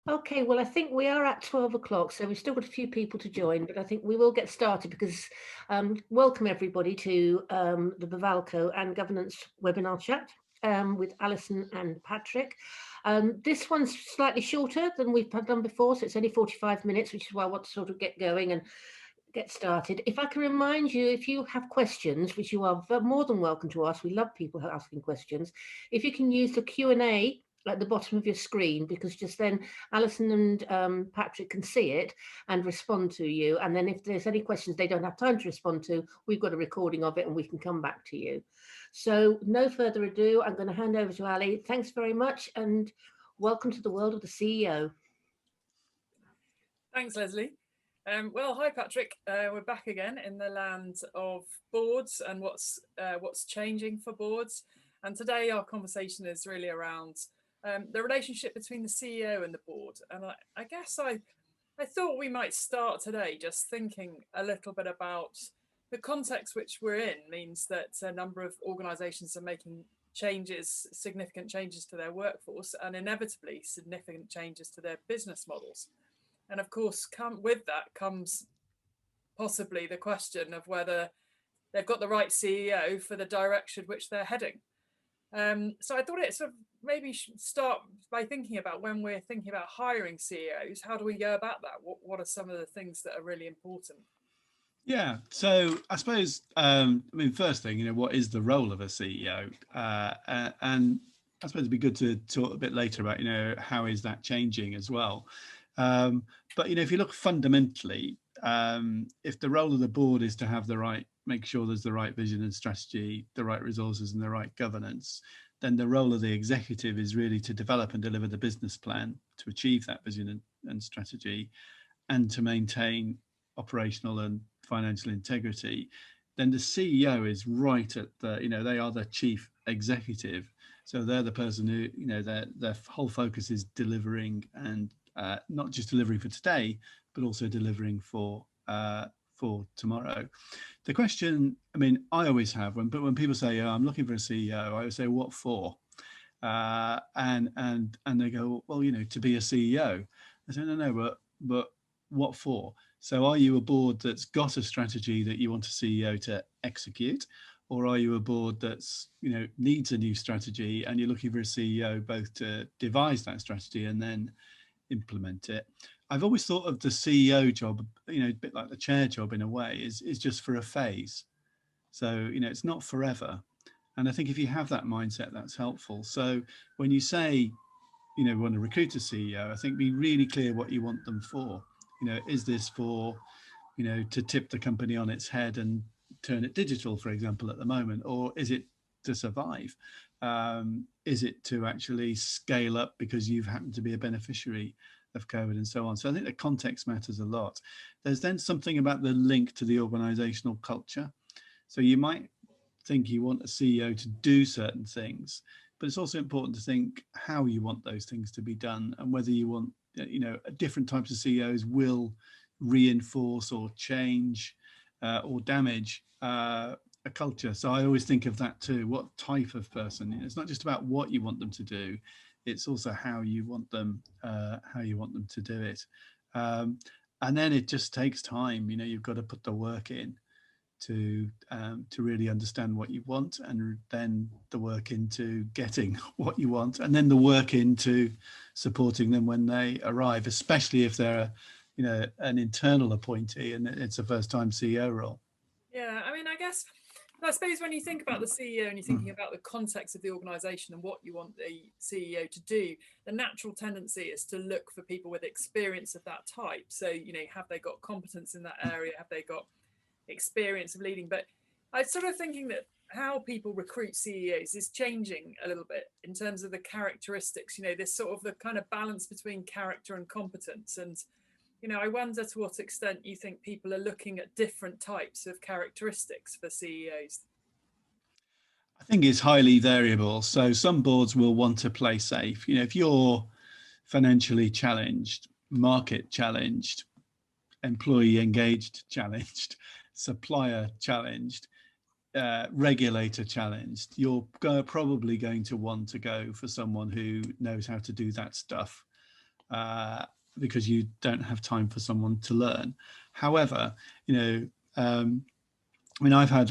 Okay, well, I think we are at 12 o'clock, so we've still got a few people to join, but I think we will get started because welcome everybody to the Bvalco and Governance webinar chat with Alison and Patrick. This one's slightly shorter than we've done before, so it's only 45 minutes, which is why I want to sort of get going and get started. If I can remind you, if you have questions, which you are more than welcome to ask, we love people asking questions, if you can use the Q&A at the bottom of your screen, because just then Alison and Patrick can see it and respond to you. And then if there's any questions they don't have time to respond to, we've got a recording of it and we can come back to you. So no further ado, I'm going to hand over to Ali. Thanks very much and welcome to the world of the CEO. Thanks, Leslie. Well, hi, Patrick. We're back again in the land of boards and what's changing for boards. And today our conversation is really around the relationship between the CEO and the board. And I guess I thought we might start today just thinking a little bit about the context which we're in means that a number of organisations are making significant changes to their workforce and inevitably significant changes to their business models. And of course, with that comes possibly the question of whether they've got the right CEO for the direction which they're heading. So I thought it sort of maybe should start by thinking about when we're thinking about hiring CEOs, how do we go about that? What are some of the things that are really important? Yeah, so I suppose, first thing, what is the role of a CEO? And I suppose it'd be good to talk a bit later about, how is that changing as well. But, if you look fundamentally, if the role of the board is to make sure there's the right vision and strategy, the right resources and the right governance, then the role of the executive is really to develop and deliver the business plan to achieve that vision and strategy and to maintain operational and financial integrity. Then the CEO is right at they are the chief executive. So they're the person who, their whole focus is delivering and not just delivering for today, but also delivering for tomorrow. The question, I always have when people say, I'm looking for a CEO, I always say, what for? And they go, well, to be a CEO. I say, no, but what for? So are you a board that's got a strategy that you want a CEO to execute? Or are you a board that's, needs a new strategy and you're looking for a CEO both to devise that strategy and then implement it? I've always thought of the CEO job, a bit like the chair job in a way, is just for a phase. So, it's not forever. And I think if you have that mindset, that's helpful. So when you say, we want to recruit a CEO, I think be really clear what you want them for. Is this for, to tip the company on its head and turn it digital, for example, at the moment, or is it to survive? Is it to actually scale up because you've happened to be a beneficiary of COVID and so on? So I think the context matters a lot. There's then something about the link to the organizational culture. So you might think you want a CEO to do certain things, but it's also important to think how you want those things to be done and whether you want, different types of CEOs will reinforce or change or damage a culture. So I always think of that too. What type of person? It's not just about what you want them to do; it's also how you want them to do it. And then it just takes time. You've got to put the work in to really understand what you want, and then the work into getting what you want, and then the work into supporting them when they arrive, especially if they're an internal appointee and it's a first-time CEO role. Yeah, I suppose when you think about the CEO and you're thinking about the context of the organisation and what you want the CEO to do, the natural tendency is to look for people with experience of that type. So, have they got competence in that area? Have they got experience of leading? But I'm sort of thinking that how people recruit CEOs is changing a little bit in terms of the characteristics, this sort of the kind of balance between character and competence. And I wonder to what extent you think people are looking at different types of characteristics for CEOs. I think it's highly variable. So some boards will want to play safe. If you're financially challenged, market challenged, employee engaged challenged, supplier challenged, regulator challenged, you're probably going to want to go for someone who knows how to do that stuff. because you don't have time for someone to learn. However, you know, I mean, I've had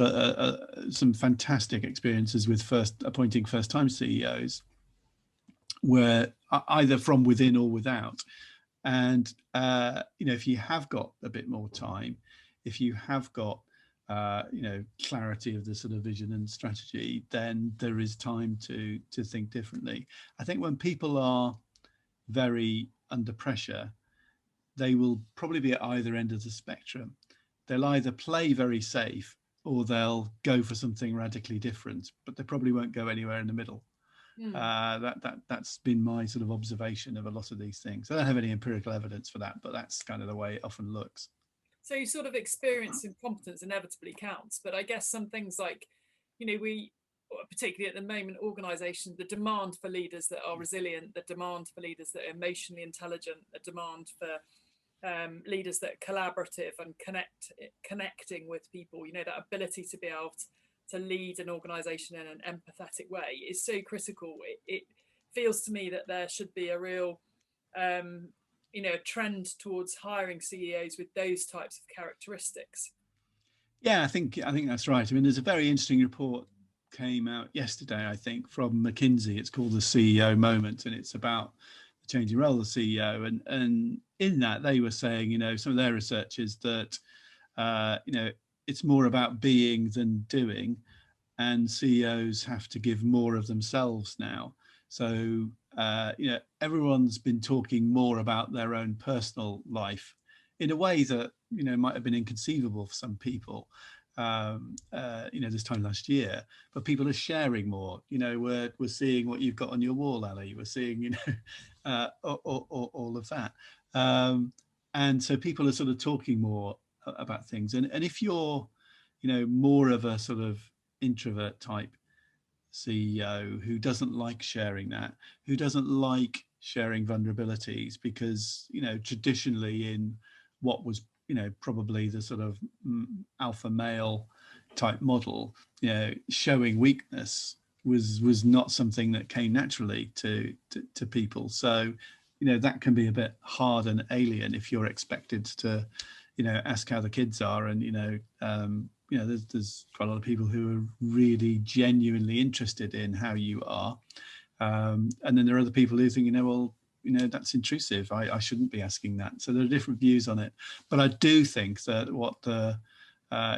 some fantastic experiences with appointing first-time CEOs, where either from within or without. And you know, if you have got a bit more time, if you have got you know, clarity of the sort of vision and strategy, then there is time to think differently. I think when people are very under pressure, they will probably be at either end of the spectrum. They'll either play very safe or they'll go for something radically different, but they probably won't go anywhere in the middle. That's been my sort of observation of a lot of these things. I don't have any empirical evidence for that, but that's kind of the way it often looks. So you sort of experience and competence inevitably counts, but I guess some things like, you know, we particularly at the moment, organisations, the demand for leaders that are resilient, the demand for leaders that are emotionally intelligent, the demand for leaders that are collaborative and connecting with people, you know, that ability to be able to lead an organisation in an empathetic way is so critical. It feels to me that there should be a real you know, a trend towards hiring CEOs with those types of characteristics. Yeah, I think that's right. I mean, there's a very interesting report came out yesterday, I think, from McKinsey. It's called the CEO Moment, and it's about the changing role of the CEO. And in that, they were saying, you know, some of their research is that, you know, it's more about being than doing, and CEOs have to give more of themselves now. So, you know, everyone's been talking more about their own personal life in a way that, you know, might have been inconceivable for some people, you know, this time last year. But people are sharing more. You know, we're seeing what you've got on your wall, Ali. We're seeing, you know, all of that. And so people are sort of talking more about things. And if you're, you know, more of a sort of introvert type CEO who doesn't like sharing that, who doesn't like sharing vulnerabilities, because, you know, traditionally in what was, you know, probably the sort of alpha male type model, you know, showing weakness was not something that came naturally to people. So, you know, that can be a bit hard and alien if you're expected to, you know, ask how the kids are. And, you know, there's quite a lot of people who are really genuinely interested in how you are. And then there are other people who think, you know, well, you know, that's intrusive. I shouldn't be asking that. So there are different views on it. But I do think that what the,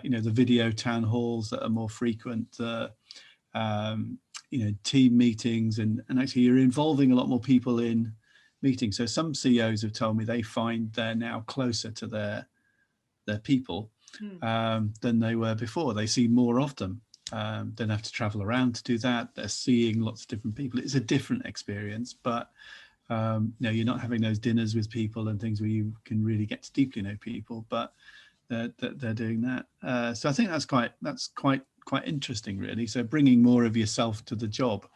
you know, the video town halls that are more frequent, you know, team meetings, and actually you're involving a lot more people in meetings. So some CEOs have told me they find they're now closer to their people than they were before. They see more of them. Don't have to travel around to do that. They're seeing lots of different people. It's a different experience, but you know, you're not having those dinners with people and things where you can really get to deeply know people, but they're doing that. So I think that's quite interesting, really. So bringing more of yourself to the job,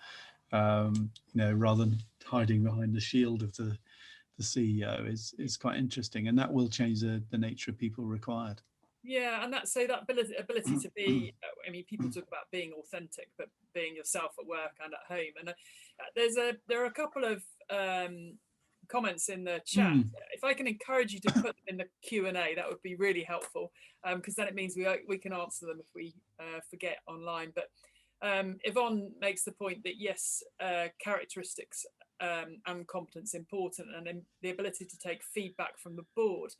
you know, rather than hiding behind the shield of the CEO is quite interesting, and that will change the nature of people required. Yeah, and that's so that ability to be. I mean, people talk about being authentic, but being yourself at work and at home. And there are a couple of comments in the chat. If I can encourage you to put them in the Q&A, that would be really helpful, because then it means we can answer them if we forget online. But Yvonne makes the point that yes, characteristics and competence important, and the ability to take feedback from the board.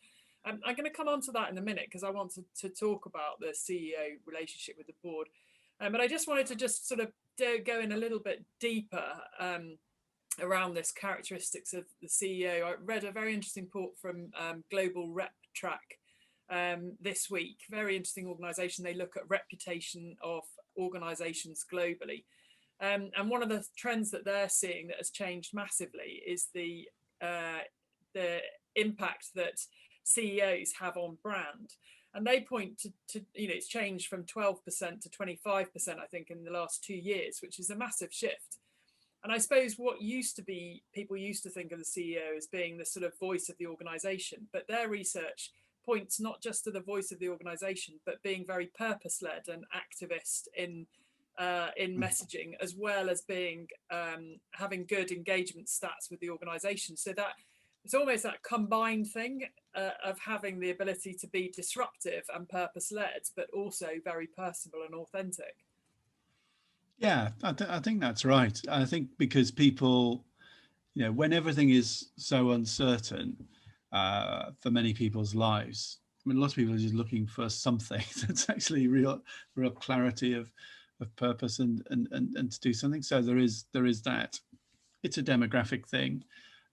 I'm going to come on to that in a minute, because I want to talk about the CEO relationship with the board. But I just wanted to just sort of go in a little bit deeper around this characteristics of the CEO. I read a very interesting report from Global Rep Track this week. Very interesting organisation. They look at reputation of organisations globally. And one of the trends that they're seeing that has changed massively is the impact that CEOs have on brand. And they point to you know, it's changed from 12% to 25%, I think, in the last 2 years, which is a massive shift. And I suppose what used to be, people used to think of the CEO as being the sort of voice of the organisation, but their research points not just to the voice of the organisation, but being very purpose-led and activist in messaging, as well as being having good engagement stats with the organisation. So that it's almost that combined thing of having the ability to be disruptive and purpose-led, but also very personal and authentic. Yeah, I think that's right. I think because people, when everything is so uncertain for many people's lives, I mean, a lot of people are just looking for something that's actually real clarity of purpose and to do something. So there is that. It's a demographic thing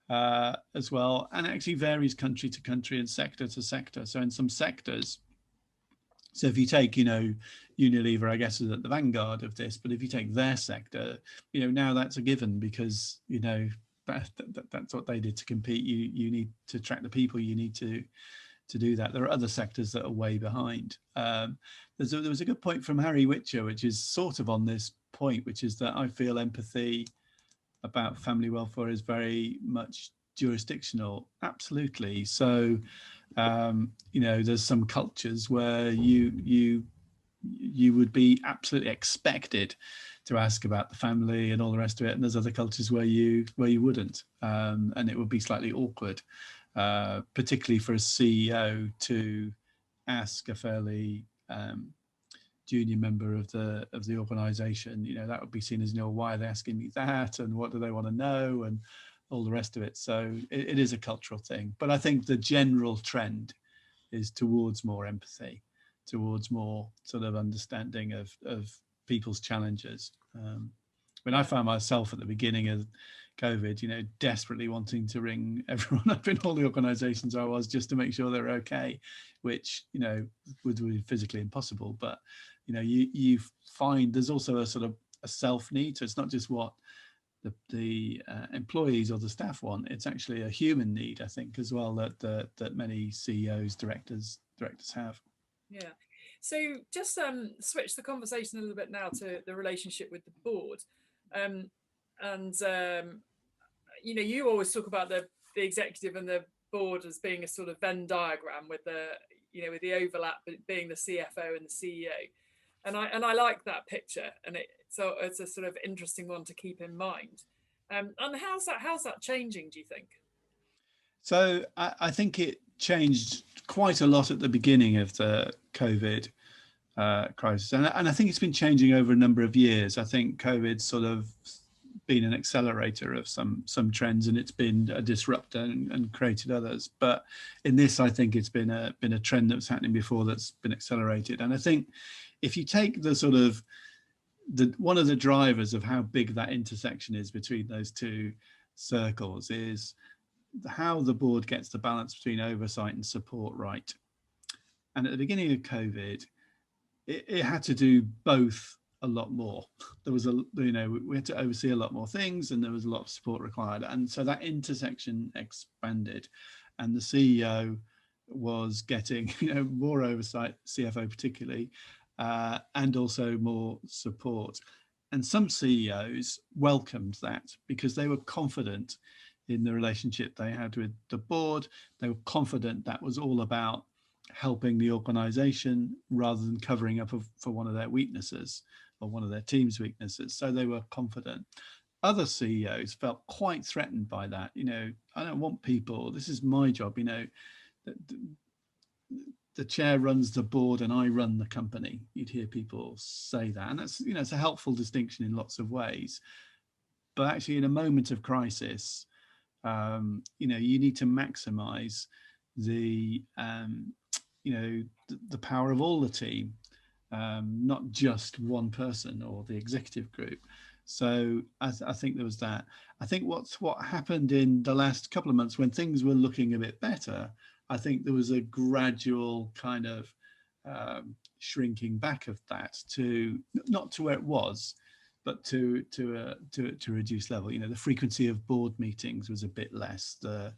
as well, and it actually varies country to country and sector to sector. So in some sectors, so if you take, Unilever, I guess, is at the vanguard of this, but if you take their sector, now that's a given because, that's what they did to compete. You need to track the people, you need to do that. There are other sectors that are way behind. There was a good point from Harry Witcher, which is sort of on this point, which is that I feel empathy about family welfare is very much jurisdictional. Absolutely. So there's some cultures where you would be absolutely expected to ask about the family and all the rest of it, and there's other cultures where you wouldn't, and it would be slightly awkward, particularly for a CEO to ask a fairly junior member of the organization. That would be seen as, why are they asking me that, and what do they want to know, and all the rest of it. So it is a cultural thing, but I think the general trend is towards more empathy, towards more sort of understanding of people's challenges. When I found myself at the beginning of COVID, desperately wanting to ring everyone up in all the organizations I was, just to make sure they're okay, which, would be physically impossible. But, you find there's also a sort of a self need. So it's not just what the employees or the staff want, it's actually a human need, I think, as well, that many CEOs, directors have. Yeah. So just switch the conversation a little bit now to the relationship with the board. You always talk about the executive and the board as being a sort of Venn diagram with with the overlap being the CFO and the CEO. And I like that picture, and it's a sort of interesting one to keep in mind. And how's that changing, do you think? So I think it changed quite a lot at the beginning of the COVID crisis, and I think it's been changing over a number of years. I think COVID's sort of been an accelerator of some trends, and it's been a disruptor and created others. But in this, I think it's been a trend that was happening before that's been accelerated. And I think if you take the sort of one of the drivers of how big that intersection is between those two circles is how the board gets the balance between oversight and support right. And at the beginning of COVID, it had to do both a lot more. There was we had to oversee a lot more things, and there was a lot of support required. And so that intersection expanded, and the CEO was getting, more oversight, CFO particularly, and also more support. And some CEOs welcomed that because they were confident in the relationship they had with the board. They were confident that was all about helping the organization rather than covering up for one of their weaknesses or one of their team's weaknesses. So they were confident. Other CEOs felt quite threatened by that. I don't want people, this is my job, the chair runs the board and I run the company. You'd hear people say that. And that's, it's a helpful distinction in lots of ways. But actually in a moment of crisis, you need to maximize the the power of all the team, not just one person or the executive group. So I think there was that. I think what happened in the last couple of months when things were looking a bit better, I think there was a gradual kind of shrinking back of that to not to where it was, but to reduce level. The frequency of board meetings was a bit less. The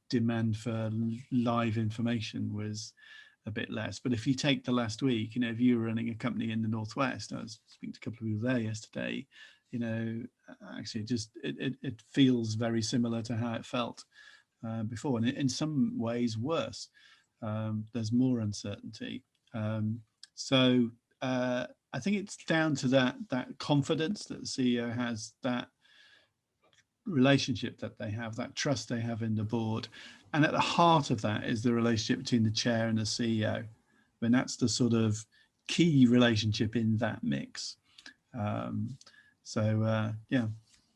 demand for live information was a bit less. But if you take the last week, if you were running a company in the Northwest, I was speaking to a couple of people there yesterday, actually it feels very similar to how it felt before, and in some ways worse. There's more uncertainty. So I think it's down to that confidence that the CEO has, that relationship that they have, that trust they have in the board. And at the heart of that is the relationship between the chair and the CEO. And that's the sort of key relationship in that mix. Yeah.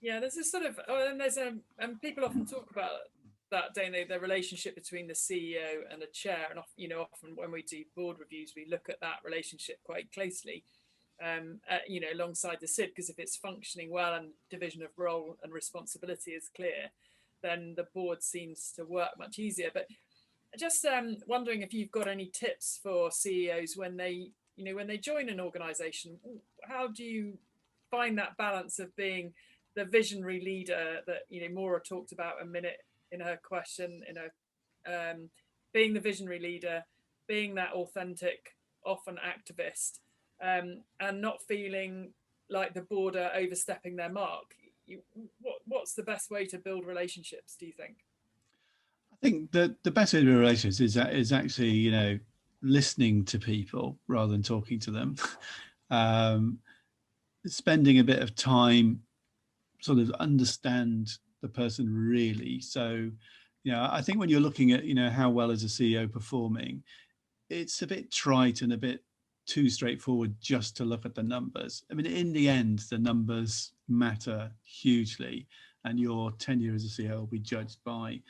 Yeah, there's a sort of, and there's and people often talk about that, don't they? The relationship between the CEO and the chair, and often when we do board reviews, we look at that relationship quite closely, alongside the SID, because if it's functioning well and division of role and responsibility is clear, then the board seems to work much easier. But just wondering if you've got any tips for CEOs when they join an organisation. How do you find that balance of being the visionary leader that Maura talked about a minute in her question, being the visionary leader, being that authentic, often activist, and not feeling like the board are overstepping their mark? What's the best way to build relationships, do you think? I think that the best way to build relationships is actually, listening to people rather than talking to them. Spending a bit of time sort of understand the person really. So, I think when you're looking at, how well is a CEO performing, it's a bit trite and a bit too straightforward just to look at the numbers. I mean, in the end, the numbers matter hugely, and your tenure as a CEO will be judged by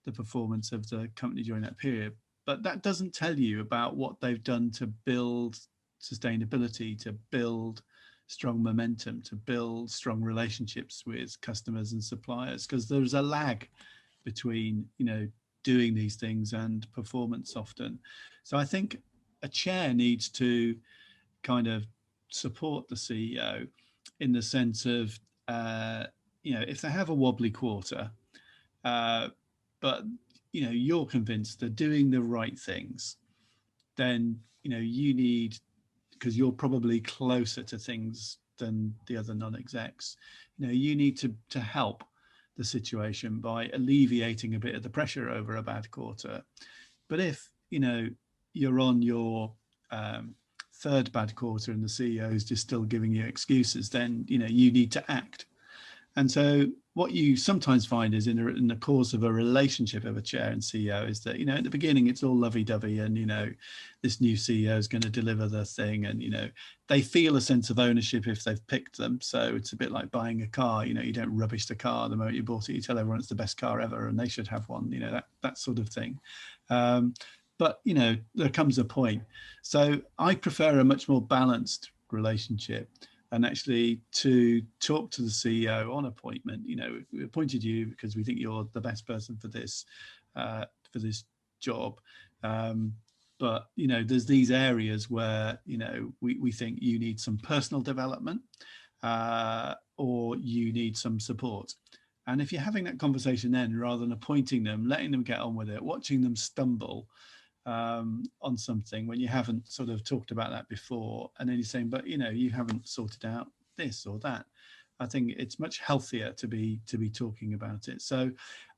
the performance of the company during that period. But that doesn't tell you about what they've done to build sustainability, to build strong momentum, to build strong relationships with customers and suppliers, because there's a lag between doing these things and performance often. So I think a chair needs to kind of support the CEO in the sense of if they have a wobbly quarter, but you're convinced they're doing the right things, then you need, because you're probably closer to things than the other non-execs, you need to help the situation by alleviating a bit of the pressure over a bad quarter. But if you're on your third bad quarter and the CEO is just still giving you excuses, then you need to act. And so what you sometimes find is in the course of a relationship of a chair and CEO is that, at the beginning, it's all lovey-dovey and, this new CEO is going to deliver the thing. And, they feel a sense of ownership if they've picked them. So it's a bit like buying a car. You don't rubbish the car the moment you bought it. You tell everyone it's the best car ever and they should have one, that sort of thing. But, there comes a point. So I prefer a much more balanced relationship. And actually to talk to the CEO on appointment, we appointed you because we think you're the best person for this job. But, there's these areas where, we think you need some personal development or you need some support. And if you're having that conversation then, rather than appointing them, letting them get on with it, watching them stumble on something when you haven't sort of talked about that before, and then you're saying, but you haven't sorted out this or that, I think it's much healthier to be talking about it. So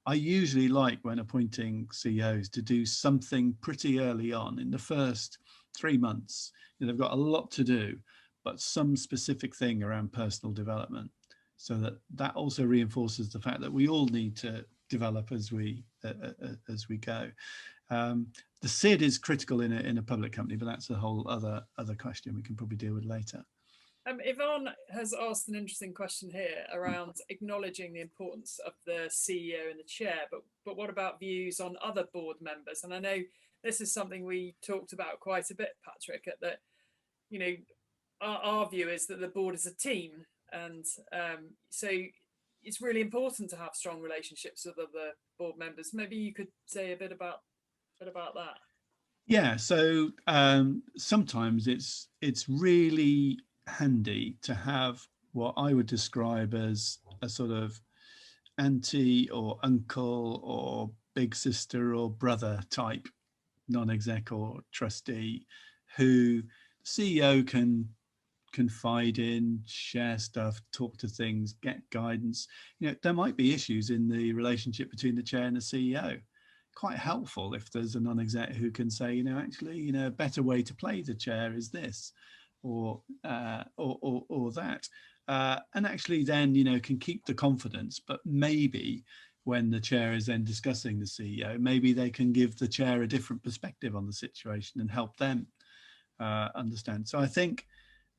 I usually like, when appointing CEOs, to do something pretty early on in the first 3 months. They've got a lot to do, but some specific thing around personal development, so that also reinforces the fact that we all need to develop as we go. The SID is critical in a public company, but that's a whole other question we can probably deal with later. Yvonne has asked an interesting question here around acknowledging the importance of the CEO and the chair, but what about views on other board members? And I know this is something we talked about quite a bit, Patrick, that our view is that the board is a team, and so it's really important to have strong relationships with other board members. Maybe you could say a bit about that. Yeah, so sometimes it's really handy to have what I would describe as a sort of auntie or uncle or big sister or brother type non-exec or trustee who the CEO can confide in, share stuff, talk to things, get guidance. There might be issues in the relationship between the chair and the CEO. Quite helpful if there's a non-exec who can say, actually, a better way to play the chair is this, or that. and actually then, you know, can keep the confidence. But maybe when the chair is then discussing the CEO, maybe they can give the chair a different perspective on the situation and help them understand. So I think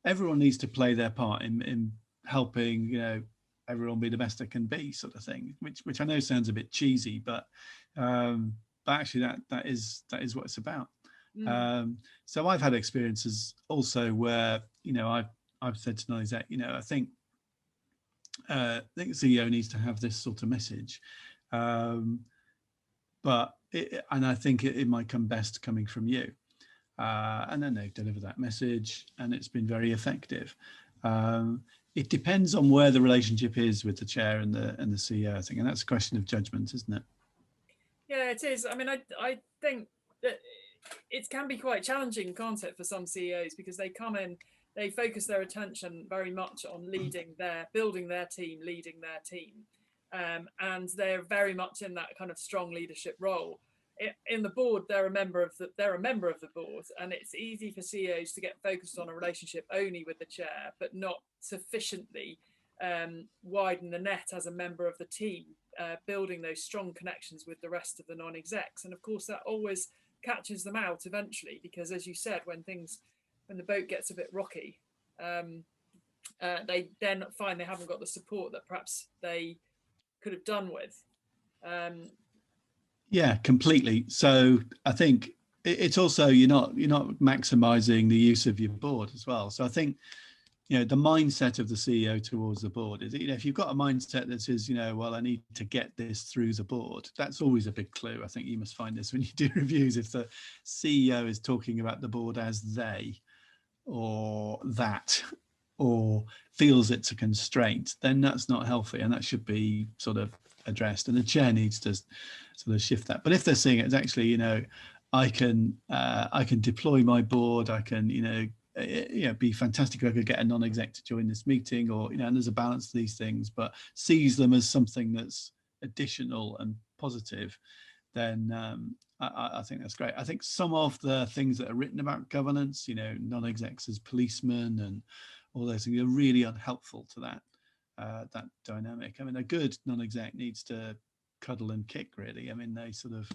everyone needs to play their part in helping, you know, everyone be the best they can be, sort of thing, which I know sounds a bit cheesy, but actually that is what it's about. So I've had experiences also where, you know, I've said to non-exec, you know, I think the CEO needs to have this sort of message, and I think it might come best coming from you. And then they deliver that message, and it's been very effective. It depends on where the relationship is with the chair and the CEO, I think, and that's a question of judgment, isn't it? Yeah, it is. I mean, I think that it can be quite challenging, can't it, for some CEOs, because they come in, they focus their attention very much on building their team, leading their team, and they're very much in that kind of strong leadership role. In the board, they're a member of the board, and it's easy for CEOs to get focused on a relationship only with the chair, but not sufficiently widen the net as a member of the team, building those strong connections with the rest of the non-execs. And of course, that always catches them out eventually, because as you said, when the boat gets a bit rocky, they then find they haven't got the support that perhaps they could have done with. Yeah, completely. So I think it's also you're not maximizing the use of your board as well. So I think, you know, the mindset of the CEO towards the board is, you know, if you've got a mindset that says, you know, well, I need to get this through the board, that's always a big clue. I think you must find this when you do reviews. If the CEO is talking about the board as they or that, or feels it's a constraint, then that's not healthy, and that should be sort of addressed, and the chair needs to sort of shift that. But if they're seeing it as actually, you know, I can deploy my board, I can, you know, be fantastic if I could get a non-exec to join this meeting, or, you know, and there's a balance to these things, but sees them as something that's additional and positive, then I think that's great. I think some of the things that are written about governance, you know, non-execs as policemen and all those things, are really unhelpful to that dynamic. I mean, a good non-exec needs to cuddle and kick, really. I mean, they sort of,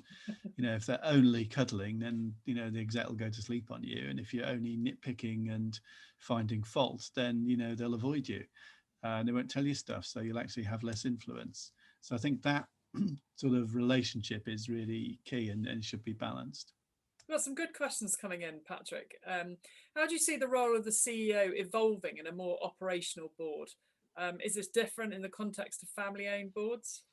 you know, if they're only cuddling, then, you know, the exec will go to sleep on you. And if you're only nitpicking and finding faults, then, you know, they'll avoid you and they won't tell you stuff. So you'll actually have less influence. So I think that sort of relationship is really key and should be balanced. We've got some good questions coming in, Patrick. How do you see the role of the CEO evolving in a more operational board? Is this different in the context of family-owned boards?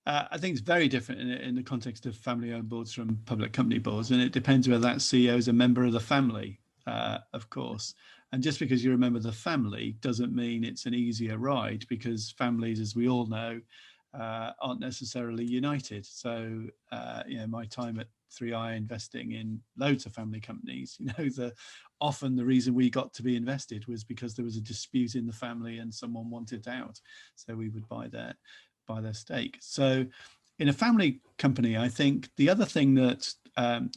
I think it's very different in the context of family-owned boards from public company boards, and it depends whether that CEO is a member of the family, of course. And just because you're a member of the family doesn't mean it's an easier ride, because families, as we all know, aren't necessarily united. So, you know, my time at 3i investing in loads of family companies, you know, often the reason we got to be invested was because there was a dispute in the family and someone wanted out, so we would buy their stake. So in a family company, I think the other thing that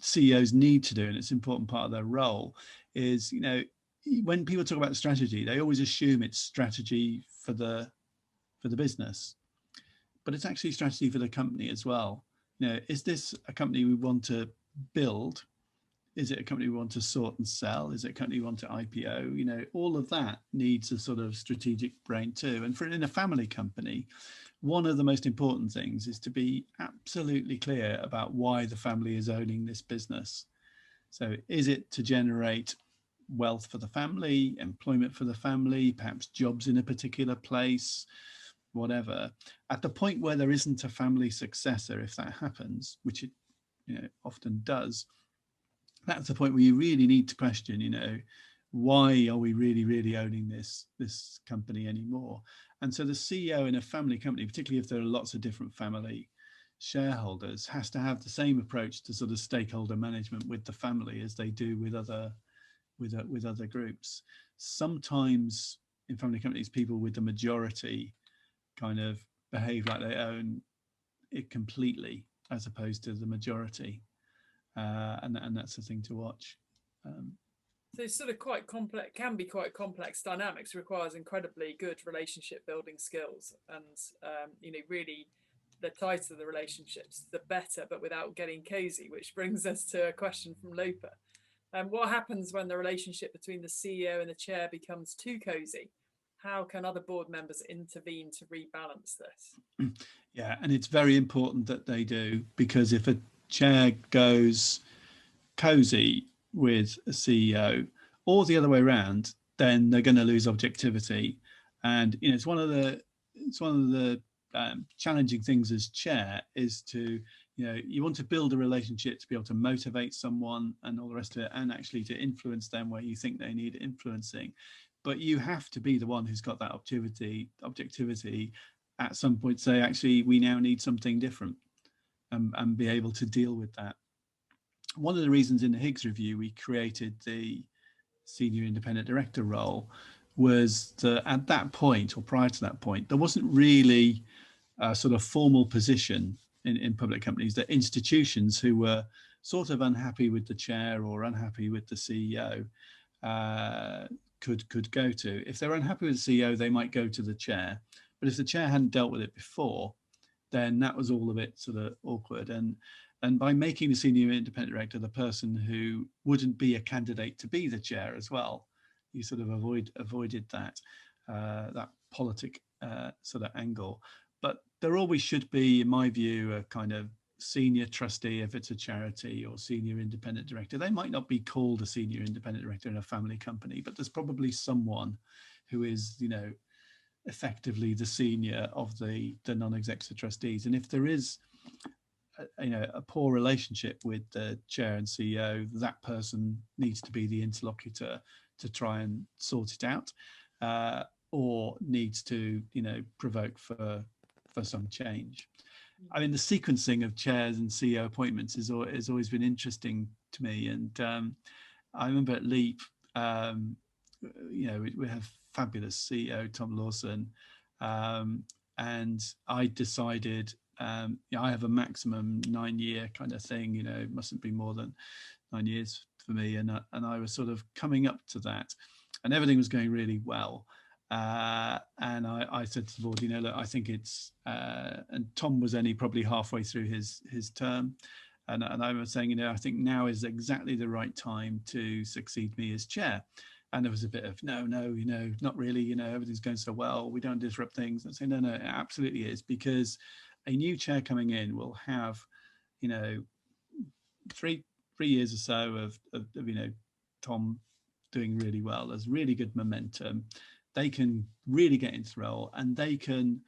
CEOs need to do, and it's an important part of their role, is, you know, when people talk about strategy, they always assume it's strategy for the business, but it's actually strategy for the company as well. You know, is this a company we want to build? Is it a company we want to sort and sell? Is it a company we want to IPO? You know, all of that needs a sort of strategic brain too. And in a family company, one of the most important things is to be absolutely clear about why the family is owning this business. So is it to generate wealth for the family, employment for the family, perhaps jobs in a particular place, whatever? At the point where there isn't a family successor, if that happens, which it, you know, often does, that's the point where you really need to question, you know, why are we really owning this company anymore? And so the CEO in a family company, particularly if there are lots of different family shareholders, has to have the same approach to sort of stakeholder management with the family as they do with other groups. Sometimes in family companies, people with the majority kind of behave like they own it completely, as opposed to the majority, and that's the thing to watch. So it's sort of quite complex, can be quite complex dynamics, requires incredibly good relationship building skills. And, really the tighter the relationships, the better, but without getting cozy, which brings us to a question from Lopa. What happens when the relationship between the CEO and the chair becomes too cozy? How can other board members intervene to rebalance this? Yeah, and it's very important that they do, because if a chair goes cozy with a CEO or the other way around, then they're going to lose objectivity. And it's one of the challenging things as chair is to you want to build a relationship to be able to motivate someone and all the rest of it, and actually to influence them where you think they need influencing. But you have to be the one who's got that objectivity at some point, say, actually, we now need something different, and be able to deal with that. One of the reasons in the Higgs review we created the senior independent director role was that at that point, or prior to that point, there wasn't really a sort of formal position in public companies that institutions who were sort of unhappy with the chair or unhappy with the CEO could go to. If they're unhappy with the CEO, they might go to the chair. But if the chair hadn't dealt with it before, then that was all a bit sort of awkward. And by making the senior independent director the person who wouldn't be a candidate to be the chair as well, you sort of avoided that politic sort of angle. But there always should be, in my view, a kind of senior trustee if it's a charity, or senior independent director. They might not be called a senior independent director in a family company, but there's probably someone who is, effectively the senior of the non-executive trustees. And if there is a poor relationship with the chair and CEO, that person needs to be the interlocutor to try and sort it out, or needs to provoke for some change. I mean, the sequencing of chairs and CEO appointments has always been interesting to me. And I remember at Leap, we have fabulous CEO Tom Lawson, and I decided I have a maximum 9-year kind of thing. It mustn't be more than 9 years for me, and I was sort of coming up to that, and everything was going really well. And I said to the board, look, I think it's and Tom was only probably halfway through his term, and I was saying, I think now is exactly the right time to succeed me as chair. And there was a bit of no, not really, everything's going so well, we don't disrupt things. And say, no, it absolutely is, because a new chair coming in will have, 3 years or so of Tom doing really well. There's really good momentum. They can really get into the role, and they can,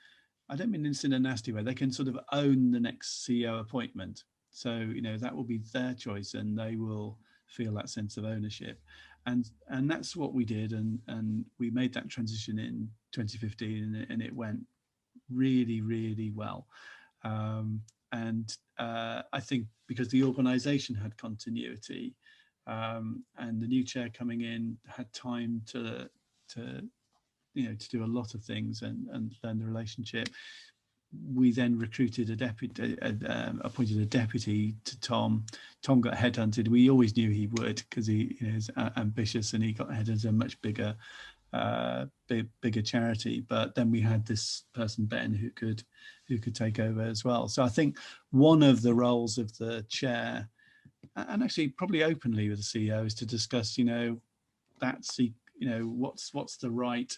I don't mean this in a nasty way, they can sort of own the next CEO appointment. So, that will be their choice, and they will feel that sense of ownership. And that's what we did. And we made that transition in 2015, and it went really, really well. And I think because the organization had continuity, and the new chair coming in had time to do a lot of things and learn the relationship. We then recruited a deputy, appointed a deputy to Tom. Tom got headhunted. We always knew he would, because he is ambitious, and he got headhunted a much bigger charity. But then we had this person, Ben, who could take over as well. So I think one of the roles of the chair, and actually probably openly with the CEO, is to discuss, what's the right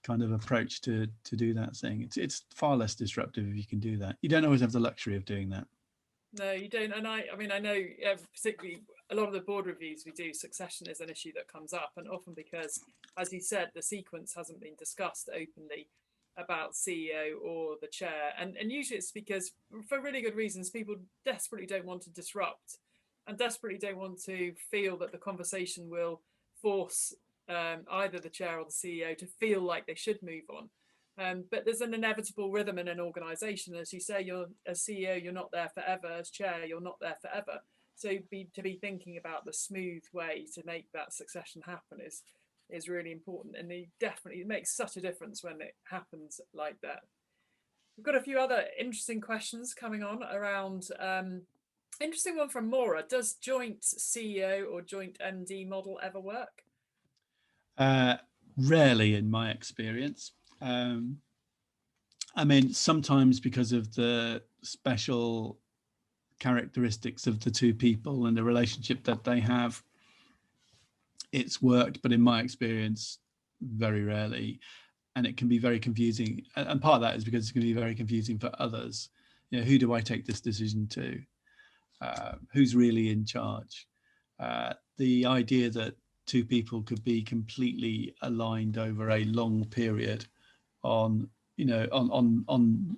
kind of approach to do that thing. It's far less disruptive if you can do that. You don't always have the luxury of doing that. No, you don't. And I know particularly a lot of the board reviews we do, succession is an issue that comes up, and often because, as you said, the sequence hasn't been discussed openly about CEO or the chair, and usually it's because, for really good reasons, people desperately don't want to disrupt, and desperately don't want to feel that the conversation will force either the chair or the CEO to feel like they should move on. But there's an inevitable rhythm in an organisation. As you say, you're a CEO, you're not there forever. As chair, you're not there forever. So to be thinking about the smooth way to make that succession happen is really important. And it makes such a difference when it happens like that. We've got a few other interesting questions coming on around Interesting one from Maura. Does joint CEO or joint MD model ever work? Rarely, in my experience. I mean, sometimes because of the special characteristics of the two people and the relationship that they have, it's worked. But in my experience, very rarely. And it can be very confusing. And part of that is because it's going to be very confusing for others. You know, who do I take this decision to? Who's really in charge? The idea that two people could be completely aligned over a long period on, you know, on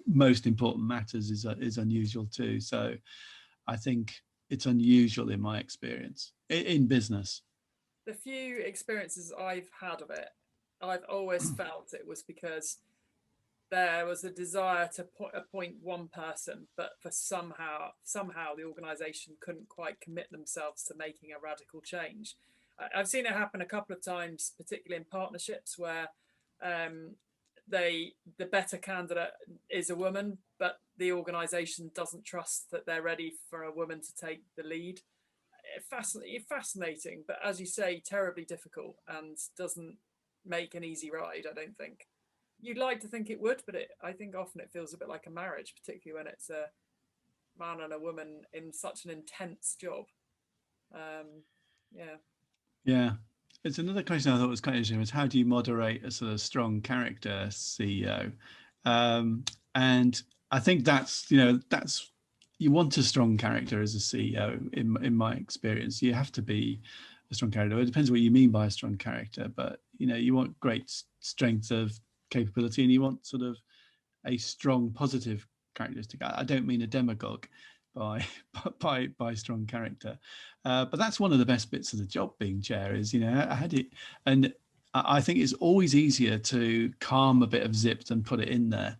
most important matters is unusual too. So I think it's unusual in my experience in business. The few experiences I've had of it, I've always felt it was because there was a desire to appoint one person, but for somehow the organisation couldn't quite commit themselves to making a radical change. I've seen it happen a couple of times, particularly in partnerships where the better candidate is a woman, but the organisation doesn't trust that they're ready for a woman to take the lead. Fascinating, but as you say, terribly difficult and doesn't make an easy ride, I don't think. You'd like to think it would, but I think often it feels a bit like a marriage, particularly when it's a man and a woman in such an intense job. Yeah. Yeah. It's another question I thought was quite interesting was how do you moderate a sort of strong character CEO? And I think that's, you know, that's, you want a strong character as a CEO in my experience. You have to be a strong character. It depends what you mean by a strong character, but, you know, you want great strength of capability and you want sort of a strong positive characteristic. I don't mean a demagogue by strong character, but that's one of the best bits of the job being chair is, you know, I had it, and I think it's always easier to calm a bit of zip than put it in there.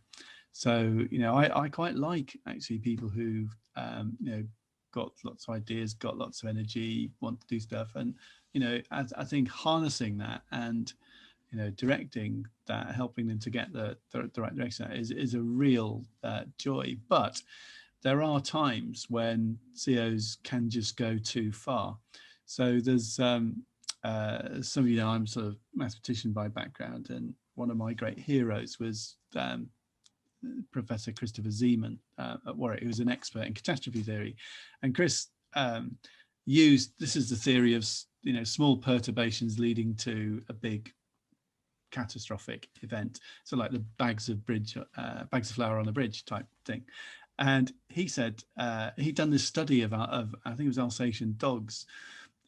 So, you know, I quite like actually people who've, you know, got lots of ideas, got lots of energy, want to do stuff. And, you know, I think harnessing that and, you know, directing that, helping them to get the right direction is a real joy. But there are times when CEOs can just go too far. So there's some of you know, I'm sort of mathematician by background, and one of my great heroes was Professor Christopher Zeeman at Warwick, who was an expert in catastrophe theory. And Chris used, this is the theory of, you know, small perturbations leading to a big catastrophic event. So like the bags of flour on a bridge type thing. And he said he'd done this study of I think it was Alsatian dogs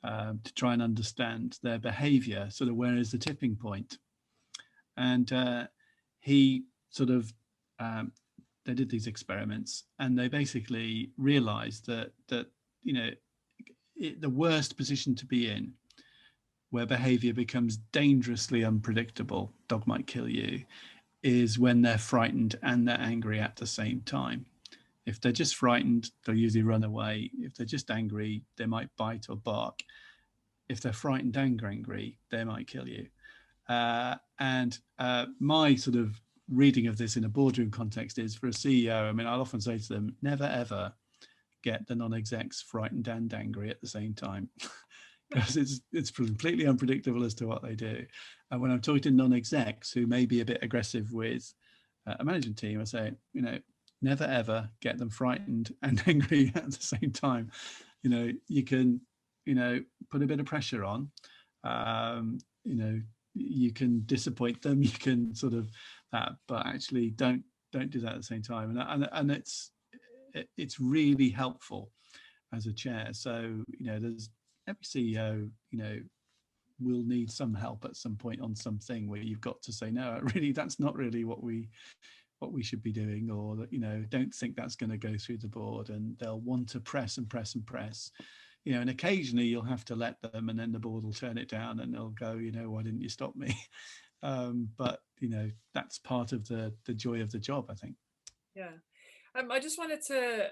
to try and understand their behavior, sort of where is the tipping point. And he sort of they did these experiments, and they basically realized that you know, the worst position to be in, where behavior becomes dangerously unpredictable, dog might kill you, is when they're frightened and they're angry at the same time. If they're just frightened, they'll usually run away. If they're just angry, they might bite or bark. If they're frightened and angry, they might kill you. And my sort of reading of this in a boardroom context is, for a CEO, I mean, I'll often say to them, never ever get the non-execs frightened and angry at the same time. Because it's completely unpredictable as to what they do. And when I'm talking to non-execs who may be a bit aggressive with a management team, I say, you know, never ever get them frightened and angry at the same time. You know, you can, you know, put a bit of pressure on. You know, you can disappoint them. You can sort of that, but actually don't do that at the same time. And it's really helpful as a chair. So, you know, there's every CEO, you know, will need some help at some point on something where you've got to say, no, really, that's not really what we should be doing, or that, you know, don't think that's going to go through the board, and they'll want to press and press and press, you know, and occasionally you'll have to let them, and then the board will turn it down and they'll go, you know, why didn't you stop me? But, you know, that's part of the joy of the job, I think. Yeah. I just wanted to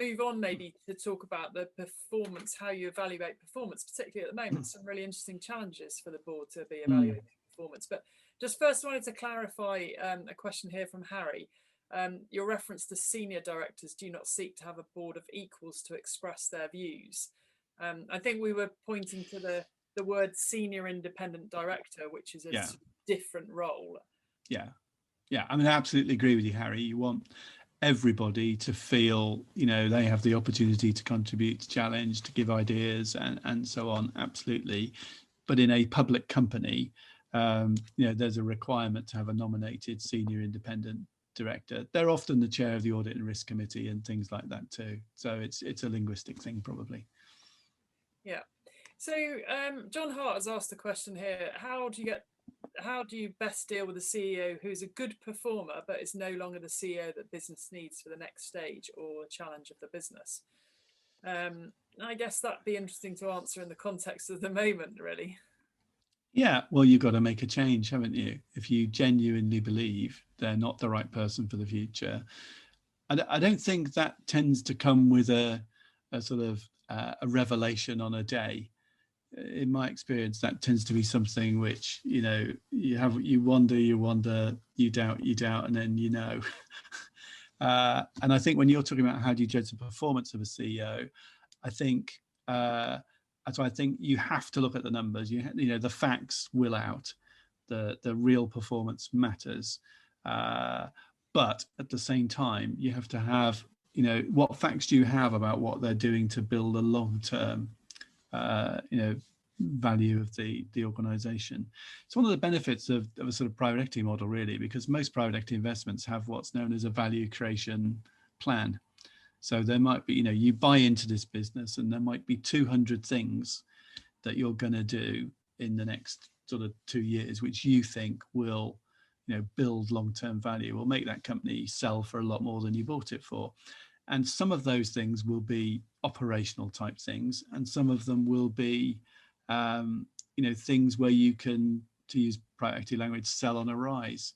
move on maybe to talk about the performance, how you evaluate performance, particularly at the moment. Some really interesting challenges for the board to be evaluating performance. But just first, I wanted to clarify a question here from Harry. Your reference to senior directors do not seek to have a board of equals to express their views. I think we were pointing to the word senior independent director, which is a different role. Yeah, I mean, I absolutely agree with you, Harry. You want everybody to feel, they have the opportunity to contribute, to challenge, to give ideas and so on. Absolutely. But in a public company, there's a requirement to have a nominated senior independent director. They're often the chair of the audit and risk committee and things like that too. So it's a linguistic thing, probably. Yeah. So John Hart has asked a question here. How do you best deal with a CEO who's a good performer but is no longer the CEO that business needs for the next stage or challenge of the business? I guess that'd be interesting to answer in the context of the moment, really. Yeah, well, you've got to make a change, haven't you? If you genuinely believe they're not the right person for the future. I don't think that tends to come with a sort of a revelation on a day. In my experience, that tends to be something which, you wonder, you doubt, and then and I think when you're talking about how do you judge the performance of a CEO, I think you have to look at the numbers. The facts will out. The real performance matters, but at the same time, you have to have what facts do you have about what they're doing to build a long-term value of the organization. It's one of the benefits of a sort of private equity model, really, because most private equity investments have what's known as a value creation plan. So there might be, you buy into this business and there might be 200 things that you're going to do in the next sort of 2 years, which you think will, build long-term value, will make that company sell for a lot more than you bought it for. And some of those things will be operational type things, and some of them will be, things where you can, to use private equity language, sell on a rise.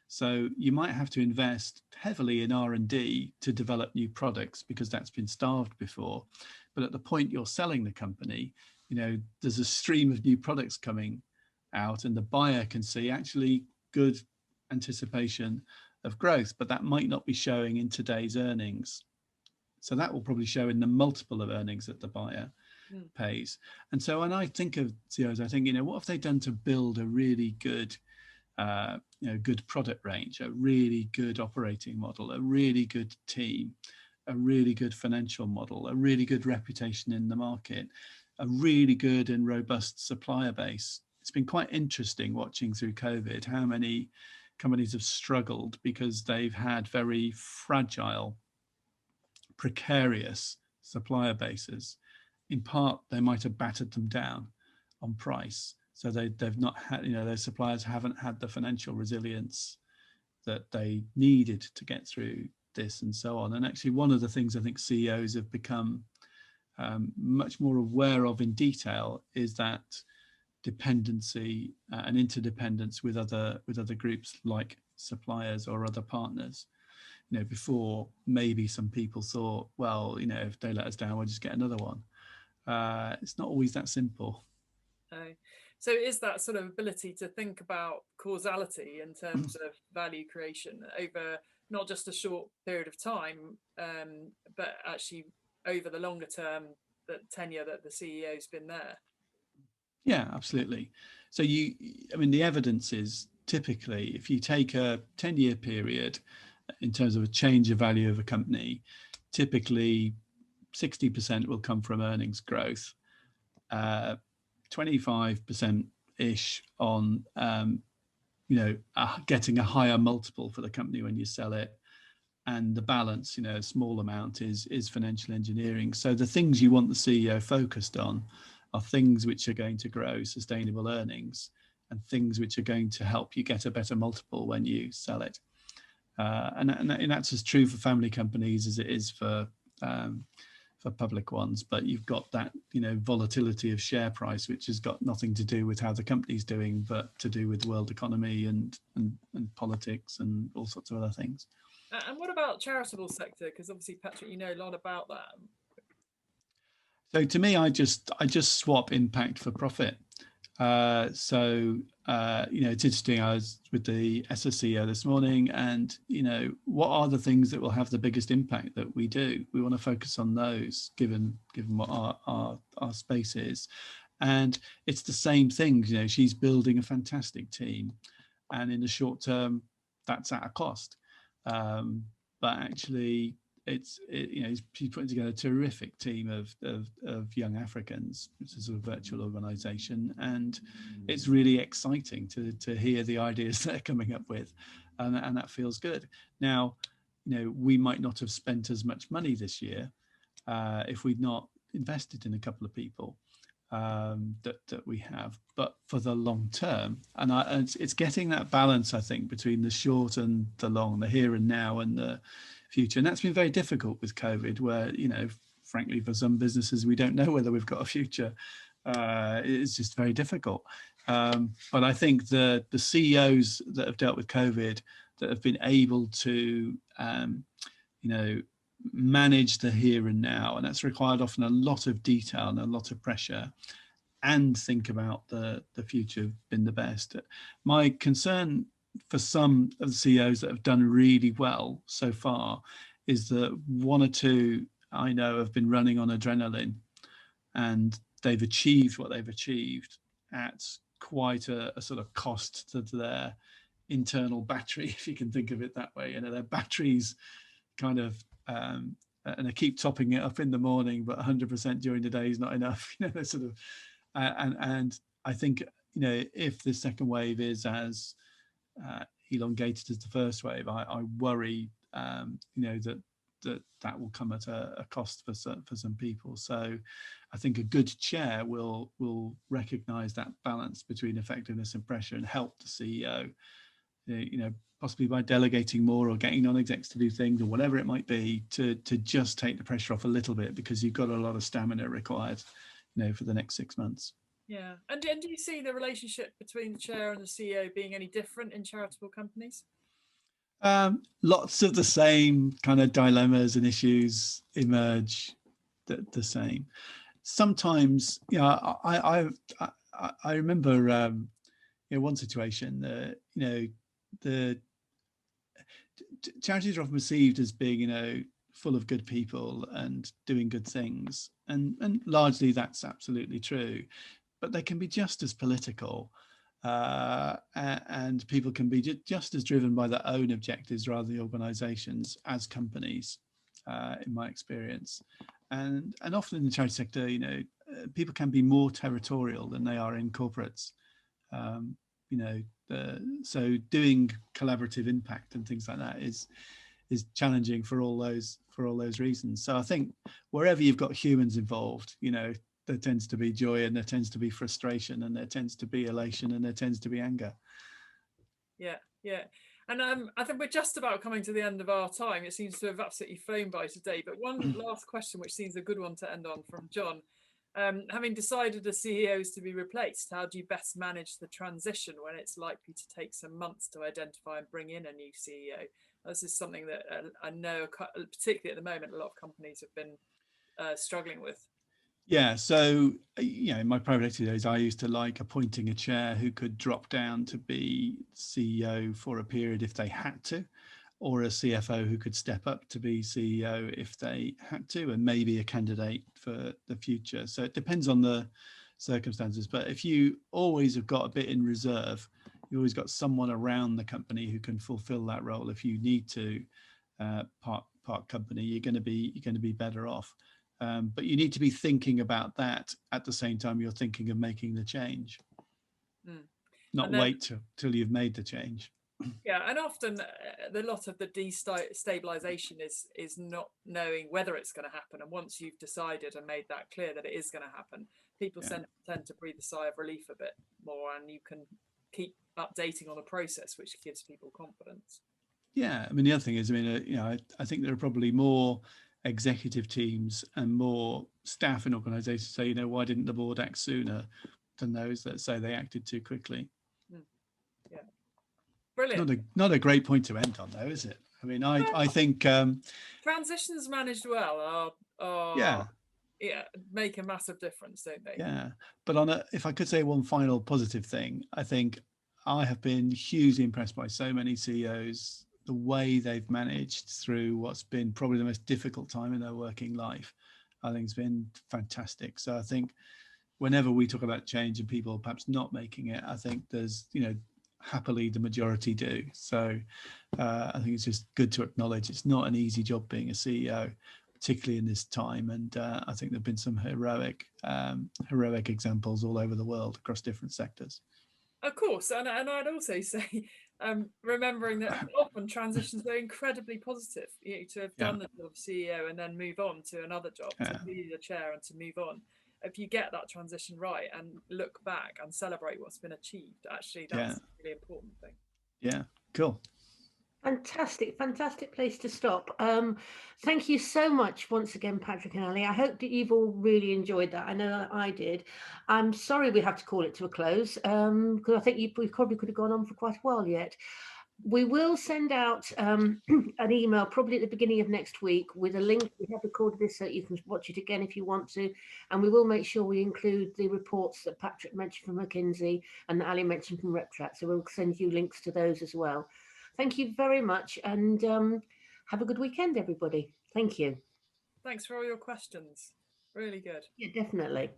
So you might have to invest heavily in R&D to develop new products because that's been starved before. But at the point you're selling the company, there's a stream of new products coming out, and the buyer can see actually good anticipation of growth, but that might not be showing in today's earnings. So that will probably show in the multiple of earnings that the buyer pays. And so when I think of CEOs, I think, what have they done to build a really good, good product range, a really good operating model, a really good team, a really good financial model, a really good reputation in the market, a really good and robust supplier base. It's been quite interesting watching through COVID how many companies have struggled because they've had very fragile, precarious supplier bases. In part, they might have battered them down on price. So they've not had, those suppliers haven't had the financial resilience that they needed to get through this and so on. And actually, one of the things I think CEOs have become much more aware of in detail is that dependency and interdependence with other groups like suppliers or other partners. Before maybe some people thought, well, if they let us down, we'll just get another one. It's not always that simple. So is that sort of ability to think about causality in terms of value creation over not just a short period of time, but actually over the longer term, the tenure that the CEO's been there? Yeah, absolutely. So the evidence is typically, if you take a 10-year period in terms of a change of value of a company, typically 60% will come from earnings growth, 25%-ish on, getting a higher multiple for the company when you sell it. And the balance, a small amount is financial engineering. So the things you want the CEO focused on are things which are going to grow sustainable earnings and things which are going to help you get a better multiple when you sell it. And that's as true for family companies as it is for public ones. But you've got that, volatility of share price, which has got nothing to do with how the company's doing, but to do with the world economy and politics and all sorts of other things. And what about charitable sector? Because obviously, Patrick, you know a lot about that. So to me, I just swap impact for profit. So it's interesting. I was with the SSCEO this morning, and what are the things that will have the biggest impact that we do? We want to focus on those, given what our space is, and it's the same things. She's building a fantastic team, and in the short term, that's at a cost. But actually, she's putting together a terrific team of young Africans. It's a sort of virtual organisation, and it's really exciting to hear the ideas they're coming up with, and that feels good. Now, we might not have spent as much money this year if we'd not invested in a couple of people that we have, but for the long term, and it's getting that balance, I think, between the short and the long, the here and now and the future. And that's been very difficult with COVID, where frankly, for some businesses, we don't know whether we've got a future. It's just very difficult. But I think the CEOs that have dealt with COVID, that have been able to manage the here and now, and that's required often a lot of detail and a lot of pressure, and think about the future, have been the best. My concern for some of the CEOs that have done really well so far is that one or two I know have been running on adrenaline, and they've achieved what they've achieved at quite a sort of cost to their internal battery, if you can think of it that way. Their batteries kind of and I keep topping it up in the morning, but 100% during the day is not enough. They're sort of and I think if the second wave is as elongated as the first wave, I worry that will come at a cost for some people. So I think a good chair will recognize that balance between effectiveness and pressure, and help the CEO, possibly by delegating more or getting non-execs to do things or whatever it might be, to just take the pressure off a little bit, because you've got a lot of stamina required for the next 6 months. Yeah. And do you see the relationship between the chair and the CEO being any different in charitable companies? Lots of the same kind of dilemmas and issues emerge the same. Sometimes, I remember one situation that the charities are often perceived as being full of good people and doing good things, and largely that's absolutely true, but they can be just as political, and people can be just as driven by their own objectives rather than organizations as companies, in my experience. And often in the charity sector, people can be more territorial than they are in corporates. So doing collaborative impact and things like that is challenging for all those reasons. So I think wherever you've got humans involved, there tends to be joy, and there tends to be frustration, and there tends to be elation, and there tends to be anger. Yeah. And I think we're just about coming to the end of our time. It seems to have absolutely flown by today. But one last question, which seems a good one to end on, from John. Having decided the CEOs to be replaced, how do you best manage the transition when it's likely to take some months to identify and bring in a new CEO? This is something that I know, particularly at the moment, a lot of companies have been struggling with. Yeah, so in my private equity days, I used to like appointing a chair who could drop down to be CEO for a period if they had to, or a CFO who could step up to be CEO if they had to, and maybe a candidate for the future. So it depends on the circumstances. But if you always have got a bit in reserve, you always got someone around the company who can fulfill that role. If you need to part company, you're going to be better off. But you need to be thinking about that at the same time you're thinking of making the change. Not wait till you've made the change. Yeah, and often a lot of the destabilization is not knowing whether it's going to happen. And once you've decided and made that clear that it is going to happen, people tend to breathe a sigh of relief a bit more, and you can keep updating on the process, which gives people confidence. Yeah, I mean, the other thing is, I think there are probably more executive teams and more staff in organizations say, why didn't the board act sooner, than those that say they acted too quickly. Yeah, brilliant. Not a great point to end on, though, is it? I mean, I think transitions managed well are make a massive difference, don't they? Yeah, but if I could say one final positive thing, I think I have been hugely impressed by so many CEOs, the way they've managed through what's been probably the most difficult time in their working life. I think it's been fantastic. So I think whenever we talk about change and people perhaps not making it, I think there's, happily the majority do. So I think it's just good to acknowledge it's not an easy job being a CEO, particularly in this time. And I think there've been some heroic examples all over the world across different sectors. Of course, and I'd also say, remembering that often transitions are incredibly positive. To have done the job of CEO and then move on to another job, to be the chair and to move on. If you get that transition right and look back and celebrate what's been achieved, actually, that's a really important thing. Yeah, cool. Fantastic place to stop. Thank you so much once again, Patrick and Ali. I hope that you've all really enjoyed that. I know that I did. I'm sorry we have to call it to a close, because I think we probably could have gone on for quite a while yet. We will send out an email probably at the beginning of next week with a link. We have recorded this so you can watch it again if you want to. And we will make sure we include the reports that Patrick mentioned from McKinsey and that Ali mentioned from RepTrak. So we'll send you links to those as well. Thank you very much, and have a good weekend, everybody. Thank you. Thanks for all your questions. Really good. Yeah, definitely.